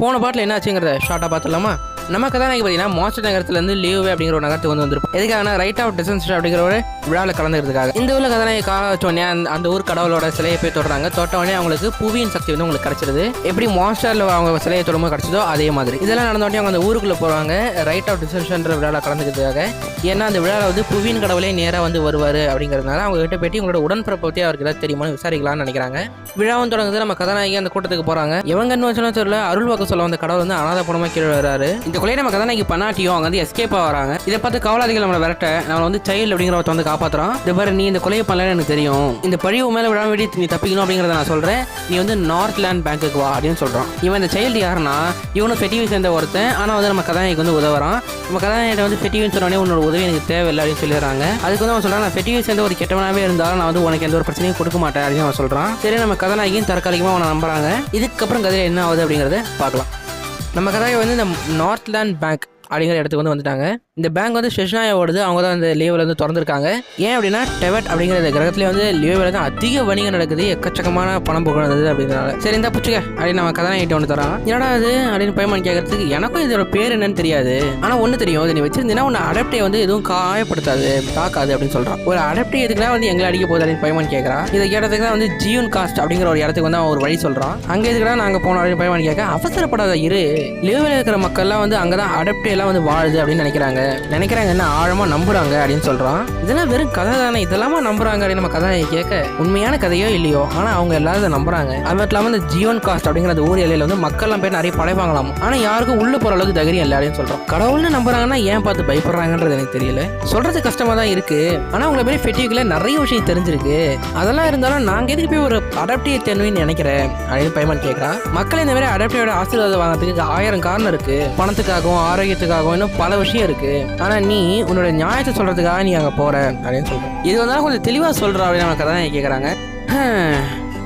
போன பாட்டில் என்ன ஆச்சுங்கிறத ஷார்ட்டாக பார்த்துலாமா? நம்ம கதாநாயகி பார்த்தீங்கன்னா மாஸ்டர் நகரத்துலேருந்து லீவே அப்படிங்கிற ஒரு நகரத்துக்கு வந்திருப்போம். எதுக்காக ரைட் ஆஃப் டிசன்ஸ் அப்படிங்கிற ஒரு விழாவில் கலந்துக்கிறதுக்காக. இந்த ஊரில் கதாநாயகி கால வச்சோடனே அந்த ஊர் கடவுளோட சிலையை போய் தொடுறாங்க. தொட்டோடனே அவங்களுக்கு புவியின் சக்தி வந்து உங்களுக்கு கிடைச்சிருது. எப்படி மாஸ்டரில் அவங்க சிலையை தொடும்போது கிடைச்சதோ அதே மாதிரி இதெல்லாம் நடந்தோடனே அவங்க அந்த ஊருக்குள்ளே போகிறாங்க ரைட் ஆஃப் டிசன்ஸ்ன்ற விழாவில் கலந்துக்கிறதுக்காக. ஏன்னா அந்த விழாவில் வந்து புவியின் கடவுளே நேராக வந்து வருவார் அப்படிங்கிறதுனால அவங்க கிட்ட போயிட்டு உங்களோட உடன்பிறப்பை பற்றி அவருக்கு ஏதாவது தெரியுமான்னு விசாரிக்கலாம்னு நினைக்கிறாங்க. விழாவும் தொடங்குது. நம்ம கதாநாயகி அந்த கூட்டத்துக்கு போகிறாங்க. எவங்கன்னு வச்சுனா தெரியல, அருள் வாக்கு சொல்ல அந்த கடவுள் வந்து அனாதை பணமாக கீழே வராரு. இந்த கொலையை நம்ம கதாநாயகி பண்ணாட்டியும் அவங்க வந்து எஸ்கேப் ஆகிறாங்க. இதை பார்த்து கவலாதிகள் நம்மளை விரட்ட நம்ம வந்து சைல்டு அப்படிங்கிறவத்த வந்து காப்பாற்றுறோம். இது பாரு, நீ இந்த கொலையை பண்ணலன்னு எனக்கு தெரியும், இந்த பழிவு மேலே விழா வேண்டி நீ தப்பிக்கணும் அப்படிங்கிறத நான் சொல்கிறேன், நீ வந்து நார்த்லேண்ட் பேங்க்குக்கு வா அப்படின்னு சொல்கிறான். இவன் இந்த சைல்டு யாருன்னா இவனும் ஃபெட்டிவி சேர்ந்த ஒருத்தன். ஆனால் வந்து நம்ம கதாநாயகிக்கு வந்து உதவுறான். நம்ம கதாநாயகிட்ட வந்து ஃபெட்டிவின்னு சொன்னோடனே உன்னோட உதவி எனக்கு தேவையில்லை அப்படின்னு சொல்லிடுறாங்க. அதுக்கு வந்து அவன் சொல்கிறான், நான் ஃபெட்டிவி சேர்ந்த ஒரு கெட்டவனாகவே இருந்தாலும் நான் வந்து உனக்கு எந்த ஒரு பிரச்சனையும் கொடுக்க மாட்டேன் அப்படின்னு அவன் சொல்கிறான். சரி, நம்ம கதாநாயகியும் தற்காலிகமாக அவனை நம்புறாங்க. இதுக்கப்புறம் கதையில் என்ன ஆகுது அப்படிங்கிறத பார்க்கலாம். நம்ம கதாநாயகி வந்து இந்த நார்த்லேண்ட் பேங்க் அப்படிங்கிற இடத்துக்கு வந்து வந்துட்டாங்க. இந்த பேங்க் வந்து ஷெஷ்னாயோடது. அவங்க தான் இந்த லீவில் வந்து திறந்துருக்காங்க. ஏன் அப்படின்னா டெவட் அப்படிங்கிற இந்த கிரகத்திலே வந்து லீவில் தான் அதிக வணிகம் நடக்குது, எக்கச்சக்கமான பணம் போகிறது அப்படிங்கிறனால. சரி, இந்த புச்சுக்க அப்படின்னு நம்ம கதாநாயகிட்ட ஒன்று தரோம். என்னடா அது அப்படின்னு பயமான் கேட்கறதுக்கு எனக்கும் இதோட பேர் என்னன்னு தெரியாது, ஆனால் ஒன்று தெரியும், இது நீ வச்சிருந்தீங்கன்னா உன்னை அடாப்டே வந்து எதுவும் காயப்படுத்தாது, தாக்காது அப்படின்னு சொல்கிறான். ஒரு அடாப்டே எதுக்குன்னா வந்து எங்களை அடிக்க போகுது அப்படின்னு பயமான் கேட்குறான். இதை கேட்டதுக்கு தான் வந்து ஜியூன் காஸ்ட் அப்படிங்கிற ஒரு இடத்துக்கு வந்து அவன் ஒரு வழி சொல்கிறான். அங்கே எதுக்குன்னா நாங்கள் போனோம் அப்படின்னு பயமான் கேட்க, அவசரப்படாத இரு, லீவில் இருக்கிற மக்கள்லாம் வந்து அங்கே தான் அடாப்டே எல்லாம் வந்து வாழுது அப்படின்னு நினைக்கிறாங்க என்ன ஆழமா நம்புறாங்க அப்படின்னு சொல்றான். இதெல்லாம் வெறும் கதை தானே, இதெல்லாமா நம்புறாங்க அப்படின்னு நம்ம கதையை கேட்க, உண்மையான கதையோ இல்லையோ ஆனா அவங்க எல்லாரும் நம்புறாங்க. அது மட்டும் இல்லாம இந்த ஜீவன் காஸ்ட் அப்படிங்கிற அந்த ஊர் எல்லையில வந்து மக்கள்லாம் போய் நிறைய படைப்பாங்களாம். ஆனா யாருக்கும் உள்ள போற அளவுக்கு தைரியம் இல்லை அப்படின்னு சொல்றோம். கடவுள்னு நம்புறாங்கன்னா ஏன் பார்த்து பயப்படுறாங்கன்றது எனக்கு தெரியல. சொல்றது கஷ்டமா தான் இருக்கு. ஆனா உங்களை பேர் ஃபெட்டிவ்ல நிறைய விஷயம் தெரிஞ்சிருக்கு. அதெல்லாம் இருந்தாலும் நாங்க எதுக்கு போய் ஒரு அடாப்டிவ் தேர்வுன்னு நினைக்கிறேன் அப்படின்னு பயமான் கேட்கறா. மக்கள் இந்த மாதிரி அடாப்டிவோட ஆசீர்வாதம் வாங்கிறதுக்கு 1000 காரணம் இருக்கு. பணத்துக்காகவும் ஆரோக்கியத்துக்காகவும் இன்னும் பல விஷயம் இருக்கு. ஆனா நீ உன்னோட நியாயத்தை சொல்றதுக்காக நீ அங்க போற அப்படின்னு சொல்ற. இது வந்தாலும் கொஞ்சம் தெளிவா சொல்ற அப்படின்னு நம்ம கதை கேட்கறாங்க.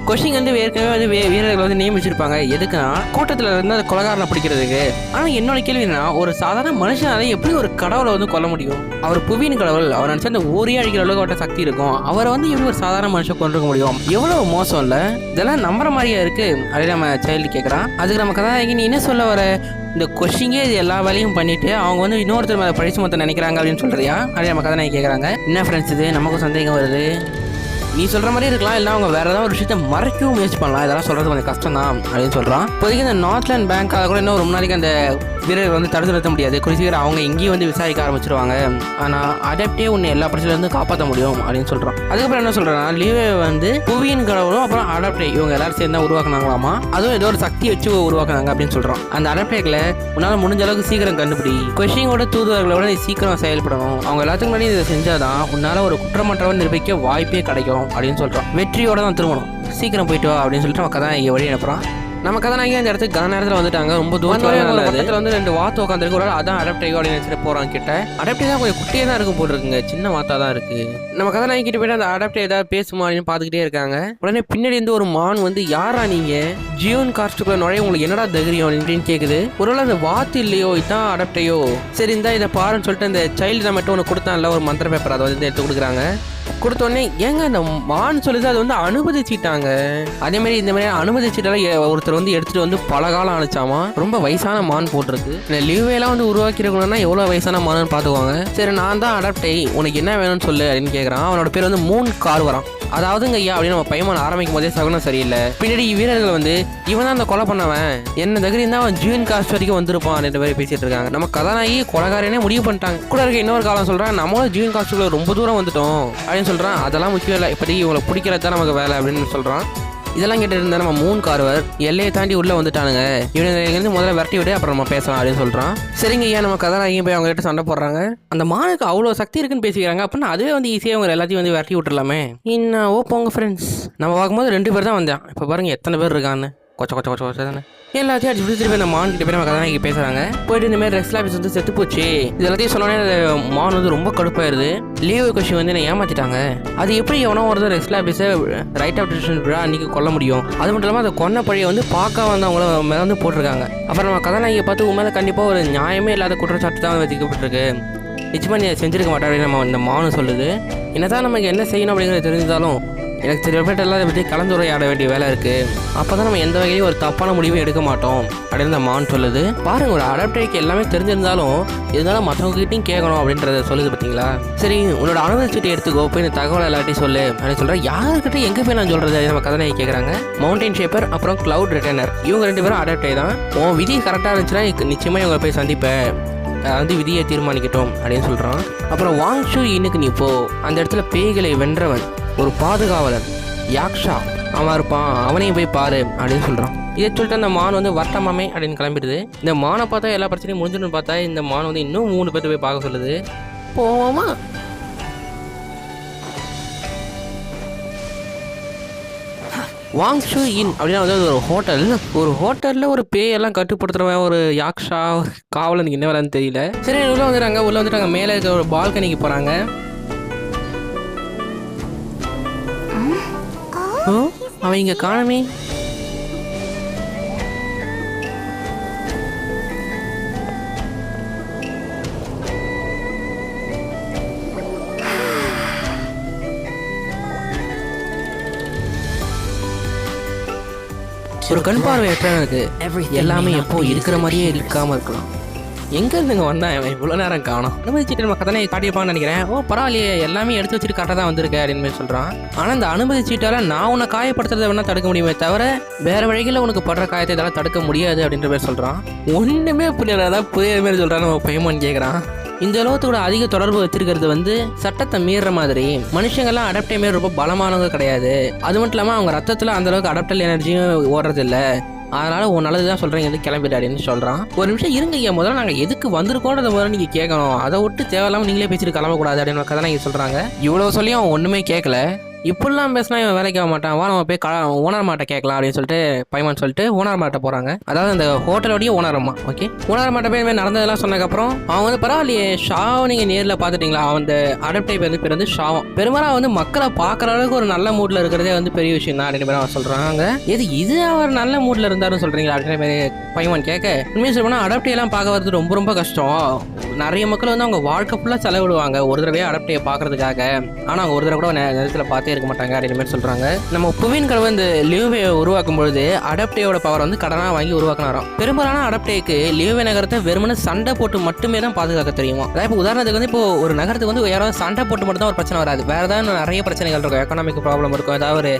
கொஸ்டின் வந்து ஏற்கனவே வந்து வீரர்கள் வந்து நியமிச்சிருப்பாங்க. எதுக்குன்னா கூட்டத்தில் இருந்து அந்த கொலைகாரனை பிடிக்கிறதுக்கு. ஆனால் என்னோட கேள்வி என்னன்னா, ஒரு சாதாரண மனுஷனால எப்படி ஒரு கடவுளை வந்து கொல்ல முடியும்? அவர் புவியின் கடவுள், அவர் நினைச்சா அந்த ஊரே அழிக்கிற அளவுக்கு அவர்கிட்ட சக்தி இருக்கும். அவரை வந்து எப்படி ஒரு சாதாரண மனுஷன் கொண்டிருக்க முடியும்? எவ்வளவு மோசம் இல்லை? இதெல்லாம் நம்புற மாதிரியா இருக்கு அப்படின்னு நம்ம சைல்டு கேட்குறான். அதுக்கு நம்ம கதாநாயகி நீ என்ன சொல்ல வர? இந்த கொஸ்டிங்கே இது எல்லா வேலையும் பண்ணிட்டு அவங்க வந்து இன்னொருத்தர் மேலே பழிச்சு மொத்தம் நினைக்கிறாங்க அப்படின்னு சொல்றியா அப்படின்னு நம்ம கதாநாயகி கேட்குறாங்க. என்ன ஃப்ரெண்ட்ஸ் இது, நமக்கும் சந்தேகம் வருது. நீ சொல்ற மாதிரி இருக்கலாம், இல்லை அவங்க வேற ஏதாவது ஒரு விஷயத்தை மறைக்கவும் முயற்சி பண்ணலாம். இதெல்லாம் சொல்றது கொஞ்சம் கஷ்டம் தான் அப்படின்னு சொல்றான். இப்போதைக்கு இந்த நார்த்லேண்ட் பேங்க் அதை கூட இன்னும் ரொம்ப நாளைக்கு அந்த வீரர்கள் வந்து தடுத்து நிறுத்த முடியாது. குறிச்சிக்கிற அவங்க எங்கேயும் வந்து விசாரிக்க ஆரம்பிச்சிருவாங்க. ஆனால் அடாப்டே உன்னை எல்லா பிரச்சனையிலிருந்து காப்பாற்ற முடியும் அப்படின்னு சொல்றான். அதுக்கப்புறம் என்ன சொல்றேன்னா, லீவே வந்து புவியின் கடவுளும் அப்புறம் அடாப்டே இவங்க எல்லாரும் சேர்ந்து தான் உருவாக்குனாங்களாமா. அதுவும் ஏதோ ஒரு சக்தி வச்சு உருவாக்குனாங்க அப்படின்னு சொல்றான். அந்த அடாப்டேக்களை உன்னால முடிஞ்ச அளவுக்கு சீக்கிரம் கண்டுபிடி. கொஷினோட தூதுவர்களோட நீ சீக்கிரம் செயல்படணும். அவங்க எல்லாத்துக்கும் முன்னாடி இதை செஞ்சாதான் உன்னால ஒரு குற்றமற்றவன் நிரூபிக்க வாய்ப்பே கிடைக்கும் அப்படின்னு சொல்றான். வெற்றியோட தான் திரும்பணும், சீக்கிரம் போயிட்டு வா அப்படின்னு சொல்லிட்டு நம்ம கதாநாயகி வழி அனுப்புறான். நம்ம கதாநாயகி அந்த இடத்துக்கு கன நேரத்தில் வந்துட்டாங்க. ரொம்ப தூரம் பக்கத்தில் வந்து 2 வாத்து உட்காந்துருக்கு. ஒரு அதான் அடாப்டேகோ அப்படின்னு நினைச்சிட்டு போறான் கிட்ட. அடாப்டே தான் கொஞ்சம் குட்டியே தான் இருக்கும் போட்டுருக்குங்க, சின்ன வாத்தா தான் இருக்கு. நம்ம கதாநாயகி கிட்ட போயிட்டு அந்த அடாப்டே ஏதாவது பேசுமா அப்படின்னு பார்த்துக்கிட்டே இருக்காங்க. உடனே பின்னாடி இருந்து ஒரு மான் வந்து யாரா நீங்க, ஜியோன் காஸ்ட்டுக்குள்ள நுழைய உங்களுக்கு என்னடா தைரியம் அப்படின்னு கேக்குது. ஒருவேளை அந்த வாத்து இல்லையோ இதான் அடாப்டேயோ, சரி இந்தா இதை பாருன்னு சொல்லிட்டு அந்த சைல்டு தான் மட்டும் ஒன்று கொடுத்தான்ல ஒரு மந்திர பேப்பர், அதை வந்து எடுத்து கொடுக்குறாங்க. கொடுத்தோடனே ஏங்க அந்த மான் சொல்லுது அது வந்து அனுமதிச்சிட்டாங்க. அதே மாதிரி இந்த மாதிரி அனுமதிச்சிட்டால ஒருத்தர் வந்து எடுத்துட்டு வந்து பல காலம் அனுச்சாமா. ரொம்ப வயசான மான் போட்டிருக்கு. இந்த லீவேலாம் வந்து உருவாக்கிருக்கணும்னா எவ்வளோ வயசான மான்னு பார்த்துக்குவாங்க. சரி நான் தான் அடாப்டே, உனக்கு என்ன வேணும்னு சொல்லு அப்படின்னு கேட்குறான். அவனோட பேர் வந்து மூன் கார் வரான். அதாவதுங்க ஐயா அப்படின்னு நம்ம பையன் ஆரம்பிக்கும் போதே சகுனம் சரியில்லை. பின்னாடி வீரர்கள் வந்து இவன் தான் அந்த கொலை பண்ணவன், என்ன தைரியம் தான் அவன் ஜூன் காஸ்ட் வரைக்கும் வந்திருப்பான் என்ற மாதிரி பேசிட்டு இருக்காங்க. நம்ம கதாநாயகி கொலைகாரனே முடிவு பண்ணிட்டாங்க. கூட இருக்க இன்னொரு காலம் சொல்றான், நம்மளும் ஜூன் காஸ்ட்டுக்குள்ள ரொம்ப தூரம் வந்துட்டோம் அப்படின்னு சொல்றான். அதெல்லாம் முக்கியம் இல்லை, இப்போதைக்கு இவங்களை பிடிக்கிறது தான் நமக்கு வேலை அப்படின்னு சொல்றான். இதெல்லாம் கேட்டு இருந்தா நம்ம மூன் கார்வர் எல்லையை தாண்டி உள்ள வந்துட்டானுங்க, இவங்க முதல்ல விரட்டி விட அப்புறம் நம்ம பேசலாம் அப்படின்னு சொல்றான். சரிங்க ஐயா, நம்ம கதாநாயகி போய் அவங்க கிட்ட சண்டை போடுறாங்க. அந்த மானுக்கு அவ்வளோ சக்தி இருக்குன்னு பேசிக்கிறாங்க. அப்படின்னா அதுவே வந்து ஈஸியாக அவங்க எல்லாத்தையும் வந்து விரட்டி விட்டுலாமே. இன்னும் போங்க ஃப்ரெண்ட்ஸ், நம்ம பார்க்கும்போது 2 பேர் தான் வந்தான். இப்போ பாருங்க எத்தனை பேர் இருக்கான்னு. கொச்ச கொச்ச கொச்ச கொச்ச தானே எல்லாத்தையும் அடிச்சு திருப்பி அந்த மான் கிட்ட போய் நம்ம கதாநாயகி பேசுறாங்க. போயிட்டு இந்த மாதிரி ரெக்ஸ் லாபிஸ் வந்து செத்து போச்சு இது எல்லாத்தையும் சொன்னோன்னே மான் வந்து ரொம்ப கடுப்பாயிருது. லீவ் கொஷின் வந்து என்ன ஏமாத்திட்டாங்க. அது எப்படி எவனோ ஒருத்தர் ரெக்ஸ் லாபிஸை ரைட் ஆஃப் டிசிஷன் விழா அன்னைக்கு கொல்ல முடியும்? அது மட்டும் இல்லாமல் அந்த கொன்ன பழியை வந்து பார்க்க வந்தவங்கள மேலே வந்து போட்டிருக்காங்க. அப்புறம் நம்ம கதாநாயகியை பார்த்து உண்மையில கண்டிப்பாக ஒரு நியாயமே இல்லாத குற்றச்சாட்டு தான் வச்சுக்கப்பட்டிருக்கு. நிச்சயமாக நீ செஞ்சிருக்க மாட்டா அப்படின்னு நம்ம இந்த மானு சொல்லுது. என்னதான் நமக்கு என்ன செய்யணும் அப்படிங்கிறது தெரிஞ்சாலும் எனக்கு சில பேர்ட்ட எல்லாரும் பற்றி கலந்துரையாட வேண்டிய வேலை இருக்குது. அப்போ தான் நம்ம எந்த வகையிலையும் ஒரு தப்பான முடிவும் எடுக்க மாட்டோம் அப்படின்னு இந்த மான் சொல்லுது. பாருங்கள், ஒரு அடாப்டருக்கு எல்லாமே தெரிஞ்சிருந்தாலும் இருந்தாலும் மற்றவங்ககிட்டையும் கேட்கணும் அப்படின்றத சொல்லுது பார்த்தீங்களா. சரி, உன்னோட அனுமதி சீட்டை எடுத்துக்கோ, போய் இந்த தகவலை எல்லாத்தையும் சொல்லு அப்படின்னு சொல்கிறேன். யாருக்கிட்ட எங்கே போய் நான் சொல்கிறது நம்ம கதனையை கேட்குறாங்க. மவுண்டைன் ஷேப்பர் அப்புறம் கிளவுட் ரிட்டர்னர் இவங்க 2 பேரும் அடாப்டே தான். உன் விதி கரெக்டாக இருந்துச்சுன்னா நிச்சயமாக இவங்க போய் சந்திப்பேன், வந்து விதியை தீர்மானிக்கட்டும் அப்படின்னு சொல்கிறான். அப்புறம் வாங் ஷூ இன்னுக்கு நீ போ, அந்த இடத்துல பேய்களை வென்றவன் ஒரு பாதுகாவலன் யாக்ஷா அவன் இருப்பான், அவனையும் போய் பாரு அப்படின்னு சொல்கிறான். இதை சொல்லிட்டு அந்த மான் வந்து வட்டமாமே அப்படின்னு கிளம்பிடுது. இந்த மானை பார்த்தா எல்லா பிரச்சனையும் முடிஞ்சுன்னு பார்த்தா இந்த மான் வந்து இன்னும் 3 பேர்த்து போய் பார்க்க சொல்லுது. போவோமா? வாங் ஷூ இன் அப்படின்னா வந்து ஒரு ஹோட்டலில் ஒரு பேயெல்லாம் கட்டுப்படுத்துகிறவன் ஒரு யாக்ஷா காவலனுக்கு என்ன வேலைன்னு தெரியல. சரி, உள்ளே வந்துட்டாங்க. மேலே இருக்க ஒரு பால்கனிக்கு போகிறாங்க. அவன் இங்கே காணமே. ஒரு கண் பார்வை எட்டனுக்கு எல்லாமே எப்போ இருக்கிற மாதிரியே இருக்காம இருக்கலாம். எங்க இருந்துங்க வந்தான் இவ்வளோ நேரம் காணும். அனுமதி சீட்டு நம்ம கதனை காட்டியிருப்பான்னு நினைக்கிறேன். பரவாயில்லையே, எல்லாமே எடுத்து வச்சுட்டு கரெக்டாக தான் வந்திருக்கேன் அப்படின்னு சொல்கிறான். ஆனால் இந்த அனுமதி சீட்டால் நான் உன்னை காயப்படுத்துறதை வேணா தடுக்க முடியுமே தவிர வேறு வழிகளில் உனக்கு படுற காயத்தை இதெல்லாம் தடுக்க முடியாது அப்படின்ற மாதிரி சொல்கிறான். ஒன்றுமே புரியலாம், புரியாத மாதிரி சொல்கிறான்னு நம்ம பையமான்னு கேட்குறான். இந்த உலகத்தோட அதிக தொடர்பு வச்சிருக்கிறது வந்து சட்டத்தை மீறுற மாதிரி. மனுஷங்கள்லாம் அடாப்டே மாரி ரொம்ப பலமானவங்க கிடையாது. அது மட்டும் இல்லாமல் அவங்க ரத்தத்தில் அந்த அளவுக்கு அடாப்டல் எனர்ஜியும் ஓடுறதில்லை. அதனால உன் நல்லது தான் சொல்கிறேன், எது கிளம்பிடாடின்னு சொல்கிறான். ஒரு நிமிஷம் இருங்க, முதல்ல நாங்கள் எதுக்கு வந்திருக்கோன்றத முதல்ல நீங்கள் கேட்கணும். அதை விட்டு தேவையில்லாமல் நீங்களே பேசிட்டு கிளம்பக்கூடாது அப்படின்னு கதை நீங்கள் சொல்கிறாங்க. இவ்வளோ சொல்லியும் அவன் ஒன்றுமே கேட்கல. இப்படிலாம் பேசினா இவன் வேலைக்கு ஆக மாட்டான். வா நம்ம போய் ஓனர் மாட்டை கேட்கலாம் அப்படின்னு சொல்லிட்டு பைமான் சொல்லிட்டு ஓனர் மாட்டை போகிறாங்க. அதாவது அந்த ஹோட்டலோடைய ஓனரம்மா. ஓகே, ஓனர் மாட்டை போய் நடந்ததெல்லாம் சொன்னதுக்கப்புறம் அவங்க வந்து பரவாயில்லையே ஷாவை நீங்கள் நேரில் பார்த்துட்டிங்களா, அந்த அடாப்டே பேர் வந்து ஷாவம். பெரும்பாலும் வந்து மக்களை பார்க்குற அளவுக்கு ஒரு நல்ல மூடில் இருக்கிறதே வந்து பெரிய விஷயம் தான் அப்படின்னு அவன் சொல்கிறாங்க. இது அவர் நல்ல மூடில் இருந்தாருன்னு சொல்கிறீங்களா அப்படின்ற மாதிரி பைமான் கேட்க, உண்மையாக சொல்லப்போனால் அடாப்டேலாம் பார்க்க வரது ரொம்ப ரொம்ப கஷ்டம். நிறைய மக்கள் வந்து அவங்க வாழ்க்கை ஃபுல்லாக செலவிடுவாங்க ஒரு தடவையே அடாப்டே பார்க்கறதுக்காக. ஆனால் அவங்க ஒரு தடவை கூட நேரத்தில் பார்த்தே இருக்க மாட்டாங்க அப்படின்னு மாதிரி சொல்றாங்க. நம்ம புவின் கடவுள் இந்த லியூவே உருவாக்கும் பொழுது அடாப்டேயோட பவர் வந்து கடனா வாங்கி உருவாக்கினாராம். பெரும்பாலான அடாப்டேக்கு லியூவே நகரத்தை வெறுமனே சண்டை போட்டு மட்டுமே தான் பாதுகாக்க தெரியுமா. அதாவது இப்போ உதாரணத்துக்கு வந்து இப்போ ஒரு நகரத்துக்கு வந்து யாராவது சண்டை போட்டு மட்டும் தான் ஒரு பிரச்சனை வராது. வேற ஏதாவது நிறைய பிரச்சனைகள் இருக்கும், எக்கனாமிக் ப்ராப்ளம் இருக்கும், ஏதாவது ஒரு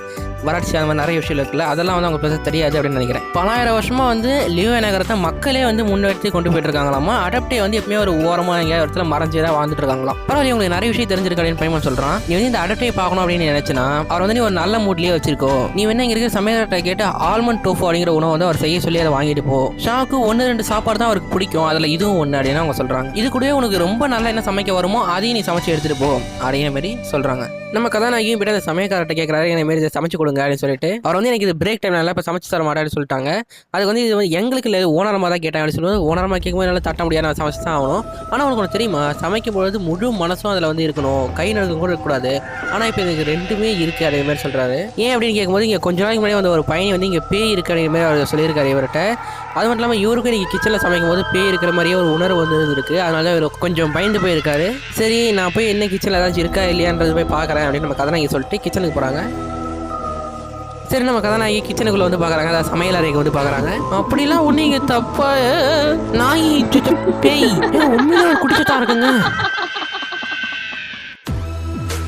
வறட்சி, அந்த மாதிரி நிறைய விஷயம் இருக்குல்ல, அதெல்லாம் வந்து அவங்க பேச தெரியாது அப்படின்னு நினைக்கிறேன். பலாயிரம் வருஷமா வந்து லியூவே நகரத்தை மக்களே வந்து முன்னெடுத்து கொண்டு போயிட்டு இருக்காங்களாமா. அடாப்டே வந்து எப்பவுமே ஒரு ஓரமா எங்கேயாவது இடத்துல மறைஞ்சுதான் வாழ்ந்துட்டு இருக்காங்களாம். பரவாயில்ல, உங்களுக்கு நிறைய விஷயம் தெரிஞ்சிருக்கு அப்படின்னு பையன் சொல்றான். நீ வந்து இந்த அடாப்டே பார்க்கணும் அப்படின்னு நினைச்சுன்னா அவர் வந்து நீ ஒரு நல்ல மூட்லயே வச்சிருக்கோ. நீ வேணா இங்க இருக்கிற சமையல்கிட்ட கேட்டு ஆல்மண்ட் டோஃபு அப்படிங்கிற உணவு வந்து அவர் செய்ய சொல்லி அதை வாங்கிட்டு போ. ஷாக்கு 1-2 சாப்பாடு தான் அவருக்கு பிடிக்கும், அதுல இதுவும் ஒண்ணு அப்படின்னு அவங்க சொல்றாங்க. இது கூட உனக்கு ரொம்ப நல்லா என்ன சமைக்க வருமோ அதையும் நீ சமைச்சு எடுத்துட்டு போ அப்படிங்கிற மாதிரி சொல்றாங்க. நம்ம கதாநாயகியும் போய்ட்டு அந்த சமயக்காரர்கிட்ட கேட்கறாரு, இந்த மாதிரி சமைச்சு கொடுங்க அப்படின்னு சொல்லிட்டு. அவர் வந்து எனக்கு இது பிரேக் டைம் நல்லா இப்போ சமைச்சு தர மாட்டேன்னு சொல்லிட்டாங்க. அதுக்கு வந்து இது வந்து எங்களுக்கு இல்லை, ஓனரமாக தான் கேட்டேன் அப்படின்னு சொல்லுவது. ஓனரமாக கேட்கும்போது நல்லா தட்ட முடியாது, நான் சமைச்சு தான் ஆகணும். ஆனால் உனக்கு ஒன்று தெரியுமா, சமைக்கும் பொழுது முழு மனசும் அதில் வந்து இருக்கணும், கை நடுக்கம் கூட இருக்கக்கூடாது. ஆனால் இப்போ இதுக்கு 2மே இருக்குது அதே மாதிரி சொல்கிறாரு. ஏன் அப்படின்னு கேட்கும்போது இங்கே கொஞ்ச நாளைக்கு முன்னாடி வந்து ஒரு பையன் வந்து இங்கே பேய் இருக்கு அப்படிங்கிற மாதிரி அவர் சொல்லியிருக்காரு இவர்கிட்ட. அது மட்டும் இல்லாமல் இவருக்கும் இன்றைக்கி கிச்சனில் சமைக்கும் போது பேய் இருக்கிற மாதிரியே ஒரு உணர்வு வந்து இருக்குது. அதனால இவர் கொஞ்சம் பயந்து போயிருக்காரு. சரி, நான் போய் என்ன கிச்சனில் ஏதாச்சும் இருக்கா இல்லையான்றது போய் பார்க்குறேன் அப்படின்னு நம்ம கதாநாயகி சொல்லிட்டு கிச்சனுக்கு போகிறாங்க. சரி, நம்ம கதாநாயகி கிச்சனுக்குள்ளே வந்து பார்க்குறாங்க, அதாவது சமையல் அறைக்கு வந்து பார்க்குறாங்க. அப்படிலாம் ஒன்று இங்கே தப்பா நாய் பேய் உண்மையில குடிச்சுட்டா இருக்குங்க.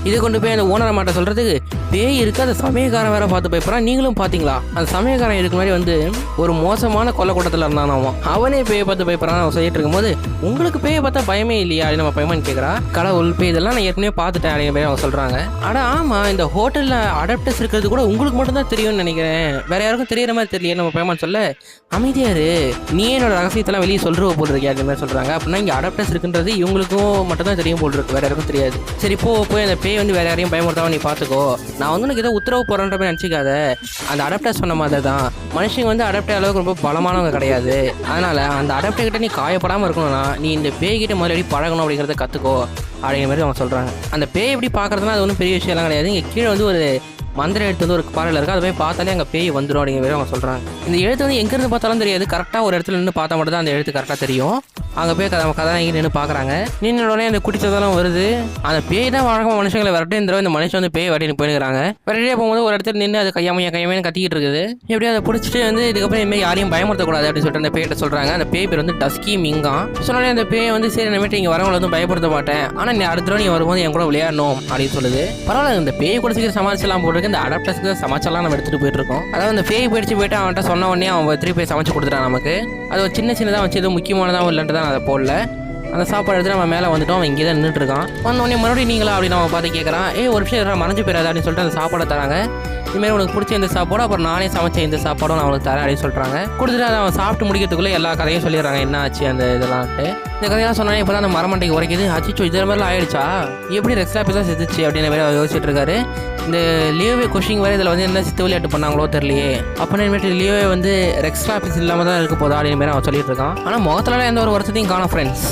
இதை கொண்டு போய் அந்த ஓனரை மாட்ட சொல்கிறதுக்கு பேய் இருக்குது, அந்த சமயக்காரன் வேற பார்த்து போய்ப்பறான். நீங்களும் பார்த்தீங்களா, அந்த சமயக்காரன் இதுக்கு மாதிரி வந்து ஒரு மோசமான கொல்லக்கூட்டத்தில் இருந்தானாமா. அவனே பேயை பார்த்து போய்ப்பறான். அவன் சொல்லிட்டு இருக்கும்போது உங்களுக்கு பேயை பார்த்தா பயமே இல்லையா அப்படின்னு நம்ம பயமான்னு கேட்குறா. கடவுள் பேய் இதெல்லாம் நான் ஏற்கனவே பார்த்துட்டேன் அப்படிங்கிற மாதிரி அவங்க சொல்கிறாங்க. ஆனால் ஆமாம், இந்த ஹோட்டலில் அடாப்டர்ஸ் இருக்கிறது கூட உங்களுக்கு மட்டும்தான் தெரியும்னு நினைக்கிறேன், வேற யாருக்கும் தெரியிற மாதிரி தெரியல நம்ம பயமான்னு சொல்ல. அமைதியாரு, நீ என்னோட ரகசியத்தெல்லாம் வெளியே சொல்கிற போல் இருக்கே அந்த மாதிரி சொல்கிறாங்க. அப்படின்னா இங்கே அடாப்டர்ஸ் இருக்குன்றது இவங்களுக்கும் மட்டும்தான் தெரியும் போல் இருக்கு, வேற யாருக்கும் தெரியாது. சரி, போய் அந்த பேய் வந்து வேற யாரையும் பயமுறுத்தாம நீ பார்த்துக்கோ. நான் வந்து உனக்கு ஏதோ உத்தரவு போறேன்ற மாதிரி நினச்சிக்காத. அந்த அடாப்டர் சொன்ன மாதிரி தான் மனுஷங்க வந்து அடாப்டர் அளவுக்கு ரொம்ப பலமானவங்க கிடையாது. அதனால அந்த அடாப்டர் கிட்ட நீ காயப்படாமல் இருக்கணும்னா நீ இந்த பேய்கிட்ட முதலடி பழகணும் அப்படிங்கிறத கற்றுக்கோ அப்படிங்கிற மாதிரி அவங்க சொல்கிறாங்க. அந்த பேய் எப்படி பார்க்குறதுனா அது ஒன்றும் பெரிய விஷயம்லாம் கிடையாது. இங்கே கீழே வந்து ஒரு மந்திரம் எடுத்து வந்து ஒரு பாறையில் இருக்குது, அதை போய் பார்த்தாலே அங்கே பேய் வந்துடும் அப்படிங்கிற மாதிரி அவங்க சொல்கிறாங்க. இந்த எழுத்து வந்து எங்கேருந்து பார்த்தாலும் தெரியாது, கரெக்டாக ஒரு இடத்துல நின்று பார்த்தா மட்டும் தான் அந்த எழுத்து கரெக்டாக தெரியும். அங்கே போய் நம்ம கதாநாயகி நின்று பார்க்குறாங்க. நின்று உடனே அந்த குடிச்சதெல்லாம் வருது. அந்த பேய் தான் வழக்கமாக மனுஷங்களை விரட்டி இந்த இந்த மனுஷன் வந்து பேய் வட்டின்னு போயிருக்காங்க. விரட்டியே போகும்போது ஒரு இடத்துல நின்று அது கையாமையை கத்திக்கிட்டு இருக்குது. எப்படியும் அதை பிடிச்சிட்டு வந்து இதுக்கப்புறம் இனிமேல் யாரையும் பயமுறுத்தக்கூடாது அப்படின்னு சொல்லிட்டு அந்த பேய்கிட்ட சொல்கிறாங்க. அந்த பேய் பேர் வந்து டஸ்கி மிங்கா. சொன்னோடனே அந்த பேய் வந்து சரி நம்மகிட்ட இங்கே வரவங்களை வந்து பயப்படுத்த மாட்டேன், ஆனால் நீ அடுத்த நீ வரும்போது என் கூட விளையாடணும் அப்படின்னு சொல்லுது. பரவாயில்ல, இந்த பேய் கூட சீக்கிரம் சமாளிச்சலாம் போட்டுருக்கு. இந்த அடாப்டர்ஸ்க்கு சமாச்சாரம் நம்ம எடுத்துகிட்டு போயிட்டு இருக்கோம். அதாவது அந்த பேய் போயிட்டு அவன்கிட்ட சொன்ன உடனே அவன் திருப்பி போய் சமைச்சு கொடுத்துட்டான் நமக்கு. அது ஒரு சின்னதாக வச்சு எதுவும் முக்கியமானதாக இல்லைன்ட்டு தான் அதை போடல. அந்த சாப்பாடு எடுத்து நம்ம மேலே வந்துட்டோம். அவன் இங்கே தான் நின்றுட்டு இருக்கான். வந்தோடனே மறுபடியும் நீங்களா அப்படின்னு நம்ம பார்த்து கேட்குறான். ஒரு விஷயம் மறைஞ்சு போயிடாது அப்படின்னு சொல்லிட்டு அந்த சாப்பாடை தராங்க. இதுமாரி உனக்கு பிடிச்ச இந்த சாப்பாடு, அப்புறம் நானே சமைச்ச இந்த சாப்பாடும் நான் அவனுக்கு தரேன் அப்படின்னு சொல்கிறாங்க. கொடுத்துட்டு அதை அவன் சாப்பிட்டு முடிக்கிறதுக்குள்ளே எல்லா கதையும் சொல்லிடுறாங்க என்ன ஆச்சு அந்த இதெல்லாம்ட்டு. இந்த கதையெல்லாம் சொன்னாலே இப்போ தான் அந்த மரமண்டைக்கு உரைக்குது. அச்சிச்சோ இதே மாதிரிலாம் ஆயிடுச்சா, எப்படி ரெக்ஸ்லாப்பி தான் செத்துச்சு அப்படின்னு மாதிரி அவர் யோசிச்சுட்டு இருக்காரு. இந்த லியோவே கொஷிங் வரை இதில் வந்து என்ன சித்து விளையாட்டு பண்ணாங்களோ தெரியலையே. அப்படின்னுட்டு லியோவே வந்து ரெக்ஸ்லாபிஸ் இல்லாமல் தான் இருக்க போதா அப்படின்னு அவன் சொல்லிட்டு இருக்கான். ஆனால் முகத்துலலாம் எந்த ஒரு வருஷத்தையும் காணும் ஃப்ரெண்ட்ஸ்.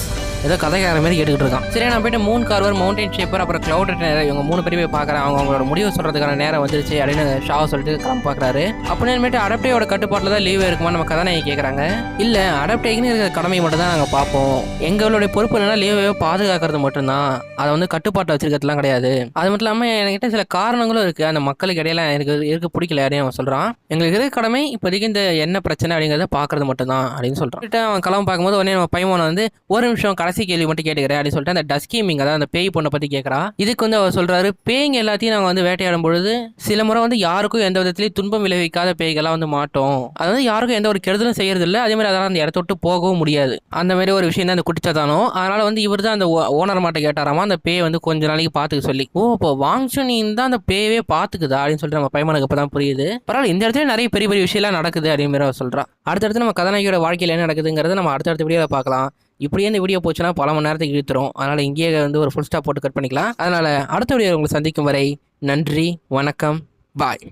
ஏதோ கதைக்கார மாதிரி கேட்டுக்கிட்டு இருக்கான். சரி நான் போயிட்டு மூன் கார்வர், மவுண்டைன் ஷேப்பர், அப்புறம் கிளவுட் ரைடர் இவங்க 3 பேர் போய் பார்க்குறேன். அவங்களோட முடிவு சொல்கிறதுக்கான நேரம் வந்துருச்சு அப்படின்னு ஷாவை சொல்லிட்டு கிளம்ப பார்க்குறாரு. அப்படின்னு அடாப்டேயோட கட்டுப்பாட்டில் தான் லீவ் இருக்குமா நம்ம கதாநாயகி கேட்குறாங்க. இல்லை, அடாப்டேக்குன்னு இருக்கிற கடமை மட்டும் தான் நாங்கள் பார்ப்போம். எங்களுடைய பொறுப்பு என்னன்னா லீவை பாதுகாக்கிறது மட்டும்தான், அதை வந்து கட்டுப்பாட்டை வச்சிருக்கிறதுலாம் கிடையாது. அது மட்டும் இல்லாமல் என்கிட்ட சில காரணங்களும் இருக்குது, அந்த மக்களுக்கு இடையில எனக்கு இருக்க பிடிக்கல அப்படின்னு அவன் சொல்கிறான். எங்களுக்கு இருக்கிற கடமை இப்போதைக்கு இந்த என்ன பிரச்சனை அப்படிங்கிறத பார்க்கறது மட்டும்தான் அப்படின்னு சொல்கிறான். அவன் கிளம்ப பார்க்கும்போது உடனே நம்ம பையனை வந்து ஒரு நிமிஷம் கடைசி கேள்வி மட்டும் கேட்டுக்கிறேன் அப்படின்னு சொல்லிட்டு அந்த டஸ்கி மிங், அதாவது அந்த பேய் பொண்ணை பற்றி கேட்குறா. இதுக்கு வந்து அவர் சொல்கிறாரு, பேய்ங்க எல்லாத்தையும் நாங்கள் வந்து வேட்டையாடும் பொழுது சில முறை வந்து யாருக்கும் எந்த விதத்துலையும் துன்பம் விளைவிக்காத பேய்கள்லாம் வந்து மாட்டோம். அது வந்து யாருக்கும் எந்த ஒரு கெடுதலும் செய்யறது இல்லை, அதே மாதிரி அதெல்லாம் அந்த இடத்த விட்டு போகவும் முடியாது. அந்த மாதிரி ஒரு விஷயம் தான் அந்த குடிச்சதானோ. அதனால வந்து இவர் தான் அந்த ஓனர் மாட்டை கேட்டாராமா அந்த பேய் வந்து கொஞ்ச நாளைக்கு பார்த்துக்க சொல்லி. இப்போ வாங்ஷனின் தான் அந்த பேயவே பார்த்துக்குதா அப்படின்னு சொல்லிட்டு நம்ம பையனுக்கு இப்போ தான் புரியுது. பரவாயில்ல, இந்த இடத்துல நிறைய பெரிய பெரிய விஷயம்லாம் நடக்குது அப்படின்னு மாதிரி அவர் சொல்கிறான். அடுத்தடுத்து நம்ம கதாநாயகியோட வாழ்க்கையில் என்ன நடக்குதுங்கிறத நம்ம அடுத்தடுத்த வீடியோவில் பார்க்கலாம். இப்படியே இந்த வீடியோ போச்சுன்னா பல மணி நேரத்துக்கு இழுத்துரும். அதனால் இங்கேயே வந்து ஒரு ஃபுல் ஸ்டாப் போட்டு கட் பண்ணிக்கலாம். அதனால் அடுத்த வீடியோ உங்களை சந்திக்கும் வரை நன்றி, வணக்கம், பாய்.